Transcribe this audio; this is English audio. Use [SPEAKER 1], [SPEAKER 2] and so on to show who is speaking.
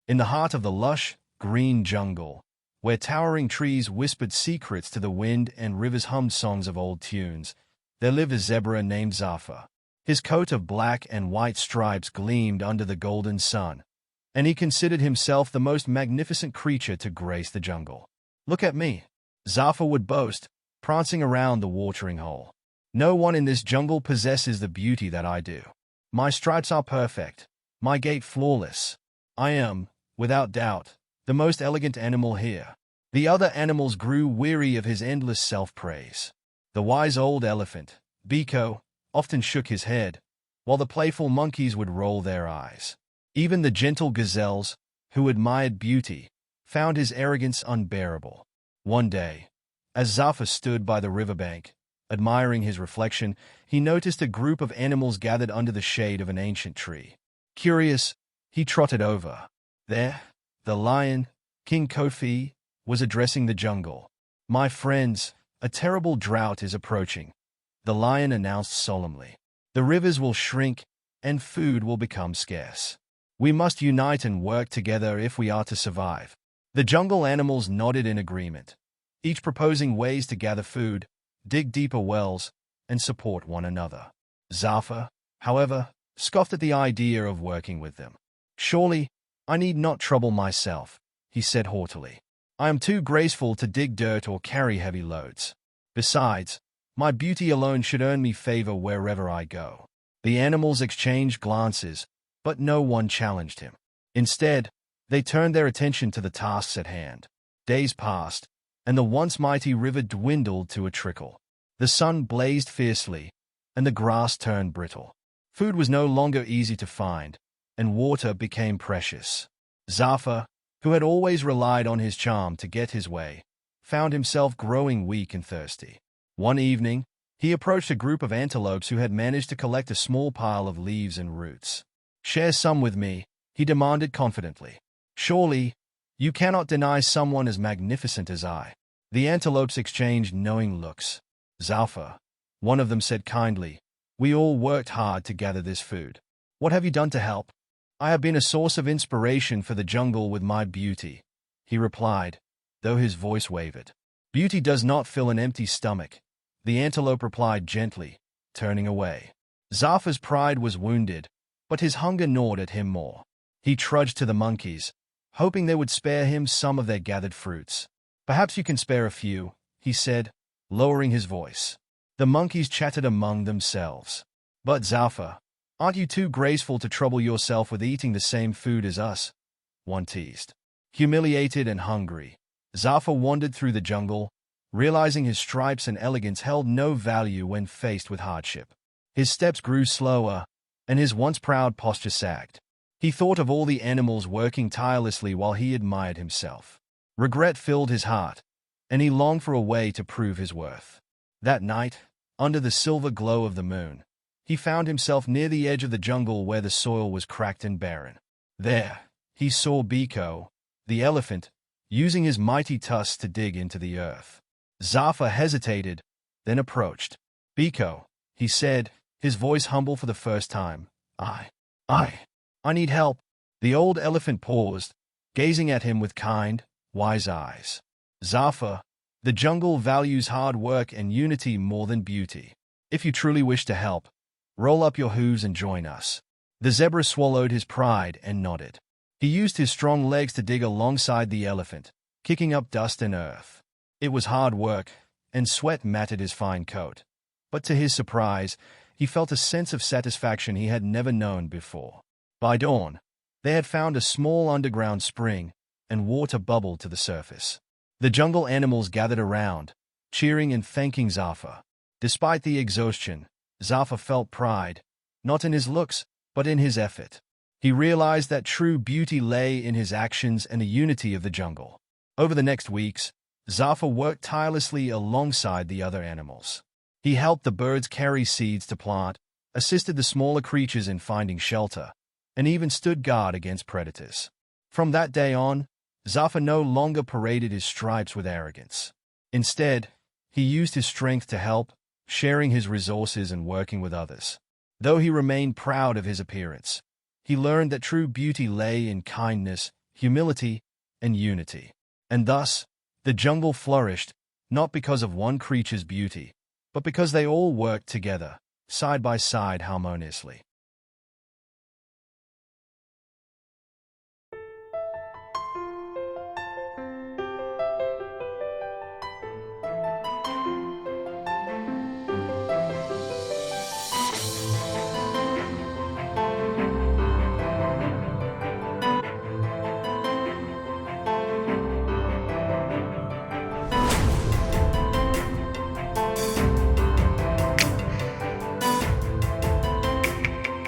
[SPEAKER 1] In the heart of the lush, green jungle, where towering trees whispered secrets to the wind and rivers hummed songs of old tunes, there lived a zebra named Zafa. His coat of black and white stripes gleamed under the golden sun, and he considered himself the most magnificent creature to grace the jungle. "Look at me," Zafa would boast, prancing around the watering hole. "No one in this jungle possesses the beauty that I do. My stripes are perfect, my gait flawless. I am, without doubt, the most elegant animal here." The other animals grew weary of his endless self-praise. The wise old elephant, Biko, often shook his head, while the playful monkeys would roll their eyes. Even the gentle gazelles, who admired beauty, found his arrogance unbearable. One day, as Zafa stood by the riverbank, admiring his reflection, he noticed a group of animals gathered under the shade of an ancient tree. Curious, he trotted over. There, the lion, King Kofi, was addressing the jungle. "My friends, a terrible drought is approaching," the lion announced solemnly. "The rivers will shrink, and food will become scarce. We must unite and work together if we are to survive." The jungle animals nodded in agreement, each proposing ways to gather food, dig deeper wells, and support one another. Zafa, however, scoffed at the idea of working with them. "Surely, I need not trouble myself," he said haughtily. "I am too graceful to dig dirt or carry heavy loads. Besides, my beauty alone should earn me favor wherever I go." The animals exchanged glances, but no one challenged him. Instead, they turned their attention to the tasks at hand. Days passed, and the once mighty river dwindled to a trickle. The sun blazed fiercely, and the grass turned brittle. Food was no longer easy to find, and water became precious. Zafa, who had always relied on his charm to get his way, found himself growing weak and thirsty. One evening, he approached a group of antelopes who had managed to collect a small pile of leaves and roots. "Share some with me," he demanded confidently. "Surely, you cannot deny someone as magnificent as I." The antelopes exchanged knowing looks. "Zafa," one of them said kindly, "we all worked hard to gather this food. What have you done to help?" "I have been a source of inspiration for the jungle with my beauty," he replied, though his voice wavered. "Beauty does not fill an empty stomach," the antelope replied gently, turning away. Zafa's pride was wounded, but his hunger gnawed at him more. He trudged to the monkeys, hoping they would spare him some of their gathered fruits. "Perhaps you can spare a few," he said, lowering his voice. The monkeys chattered among themselves. "But Zafa, aren't you too graceful to trouble yourself with eating the same food as us?" one teased. Humiliated and hungry, Zafa wandered through the jungle, realizing his stripes and elegance held no value when faced with hardship. His steps grew slower, and his once proud posture sagged. He thought of all the animals working tirelessly while he admired himself. Regret filled his heart, and he longed for a way to prove his worth. That night, under the silver glow of the moon, he found himself near the edge of the jungle where the soil was cracked and barren. There, he saw Biko, the elephant, using his mighty tusks to dig into the earth. Zafa hesitated, then approached. "Biko," he said, his voice humble for the first time. I need help." The old elephant paused, gazing at him with kind, wise eyes. "Zafa, the jungle values hard work and unity more than beauty. If you truly wish to help, roll up your hooves and join us." The zebra swallowed his pride and nodded. He used his strong legs to dig alongside the elephant, kicking up dust and earth. It was hard work, and sweat matted his fine coat. But to his surprise, he felt a sense of satisfaction he had never known before. By dawn, they had found a small underground spring, and water bubbled to the surface. The jungle animals gathered around, cheering and thanking Zafa. Despite the exhaustion, Zafa felt pride, not in his looks, but in his effort. He realized that true beauty lay in his actions and the unity of the jungle. Over the next weeks, Zafa worked tirelessly alongside the other animals. He helped the birds carry seeds to plant, assisted the smaller creatures in finding shelter, and even stood guard against predators. From that day on, Zafa no longer paraded his stripes with arrogance. Instead, he used his strength to help, sharing his resources and working with others. Though he remained proud of his appearance, he learned that true beauty lay in kindness, humility, and unity. And thus, the jungle flourished, not because of one creature's beauty, but because they all worked together, side by side harmoniously.